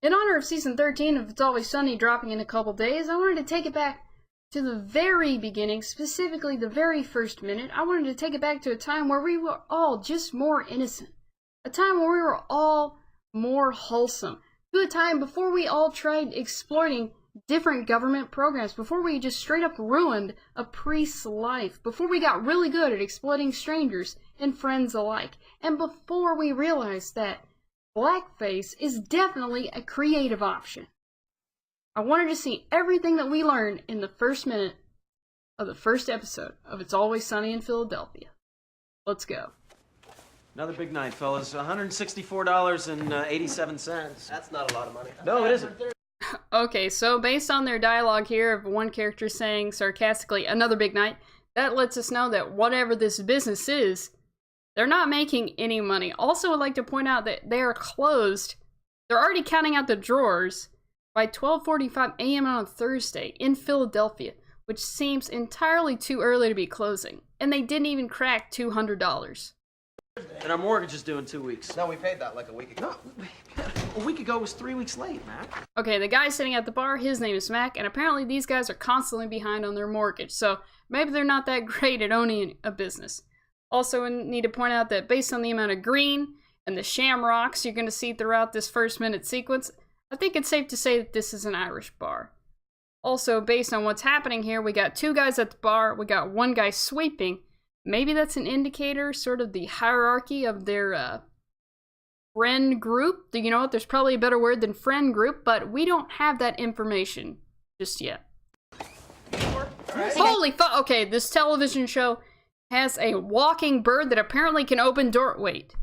In honor of season 13 of It's Always Sunny dropping in a couple days, I wanted to take it back to the very beginning, specifically the very first minute. I wanted to take it back to a time where we were all just more innocent. A time where we were all more wholesome. To a time before we all tried exploiting different government programs, before we just straight up ruined a priest's life, before we got really good at exploiting strangers and friends alike, and before we realized that blackface is definitely a creative option. I wanted to see everything that we learned in the first minute of the first episode of It's Always Sunny in Philadelphia. Let's go. Another big night, fellas. $164.87. That's not a lot of money. No, it isn't. Okay, so based on their dialogue here of one character saying sarcastically, another big night, that lets us know that whatever this business is, they're not making any money. Also, I'd like to point out that they are closed. They're already counting out the drawers by 12:45 a.m. on a Thursday in Philadelphia, which seems entirely too early to be closing. And they didn't even crack $200. And our mortgage is due in 2 weeks. No, we paid that like a week ago. No, a week ago was 3 weeks late, man. Okay, the guy sitting at the bar, his name is Mac, and apparently these guys are constantly behind on their mortgage, so maybe they're not that great at owning a business. Also, I need to point out that based on the amount of green and the shamrocks you're going to see throughout this first minute sequence, I think it's safe to say that this is an Irish bar. Also, based on what's happening here, we got two guys at the bar, we got one guy sweeping. Maybe that's an indicator, sort of the hierarchy of their friend group. You know what, there's probably a better word than friend group, but we don't have that information just yet. Holy fuck, okay, this television show has a walking bird that apparently can open door. Wait.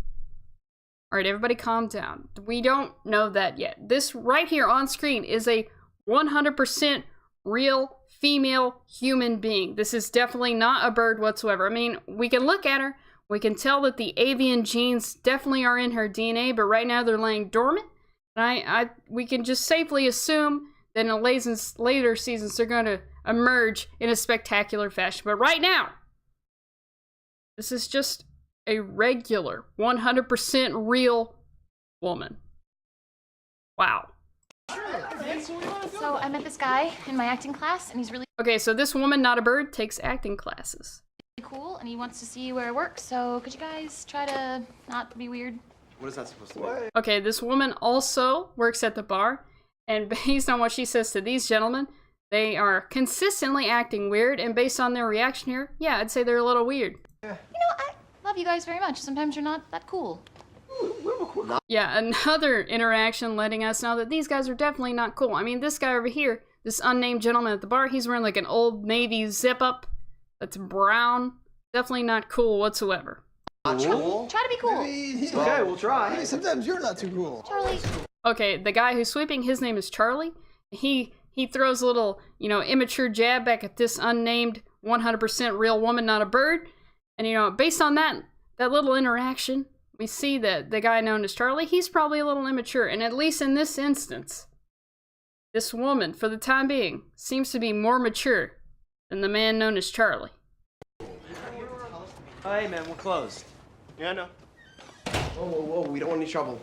Alright, everybody calm down. We don't know that yet. This right here on screen is a 100% real female human being. This is definitely not a bird whatsoever. I mean, we can look at her. We can tell that the avian genes definitely are in her DNA, but right now they're laying dormant. And we can just safely assume that in later seasons they're going to emerge in a spectacular fashion. But right now, this is just a regular, 100% real woman. Wow. So I met this guy in my acting class, and he's really Okay, so this woman, not a bird, takes acting classes. cool, and he wants to see where I work, so could you guys try to not be weird? What is that supposed to be? Okay, this woman also works at the bar, and based on what she says to these gentlemen, they are consistently acting weird, and based on their reaction here, yeah, I'd say they're a little weird. You know, I love you guys very much. Sometimes you're not that cool. Yeah, another interaction letting us know that these guys are definitely not cool. I mean, this guy over here, this unnamed gentleman at the bar, he's wearing like an Old Navy zip-up that's brown. Definitely not cool whatsoever. Not cool? Try to be cool. Okay, we'll try. Hey, sometimes you're not too cool. Charlie. Okay, the guy who's sweeping, his name is Charlie. He throws a little, immature jab back at this unnamed 100% real woman, not a bird. And, based on that little interaction, we see that the guy known as Charlie, he's probably a little immature. And at least in this instance, this woman, for the time being, seems to be more mature than the man known as Charlie. Hey, man, we're closed. Yeah, I know. Whoa, we don't want any trouble.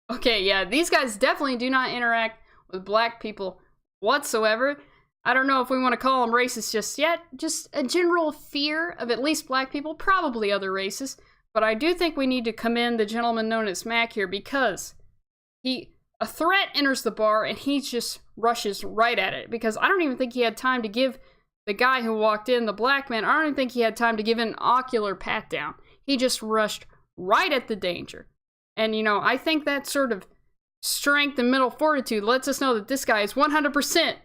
Okay, yeah, these guys definitely do not interact with black people whatsoever. I don't know if we want to call them racist just yet. Just a general fear of at least black people, probably other races. But I do think we need to commend the gentleman known as Mac here because a threat enters the bar and he just rushes right at it. Because I don't even think he had time to give the guy who walked in, the black man, I don't even think he had time to give an ocular pat down. He just rushed right at the danger. And, I think that sort of strength and mental fortitude lets us know that this guy is 100%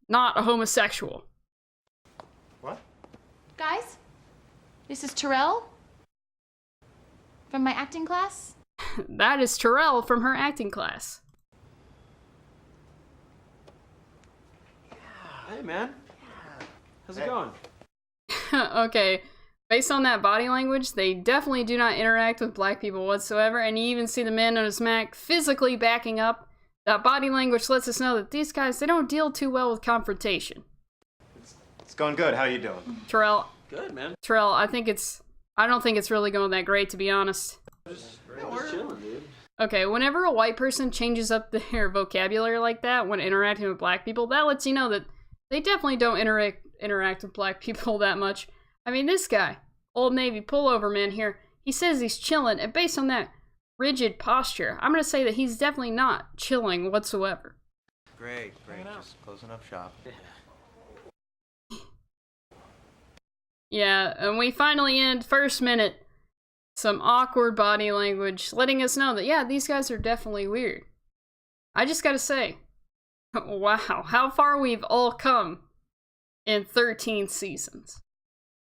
not a homosexual. What? Guys, this is Terrell from my acting class. That is Terrell from her acting class. Hey, man. How's it going? Okay, based on that body language, they definitely do not interact with black people whatsoever, and you even see the man known as Mac physically backing up. That body language lets us know that these guys, they don't deal too well with confrontation. It's going good. How you doing? Terrell, Good, man. I don't think it's really going that great, to be honest. Just chilling, dude. Okay, whenever a white person changes up their vocabulary like that when interacting with black people, that lets you know that they definitely don't interact with black people that much. I mean, this guy, Old Navy pullover man here, he says he's chilling, and based on that rigid posture, I'm gonna say that he's definitely not chilling whatsoever. Great. Just closing up shop. Yeah, and we finally end first minute. Some awkward body language, letting us know that, yeah, these guys are definitely weird. I just gotta say, wow, how far we've all come in 13 seasons.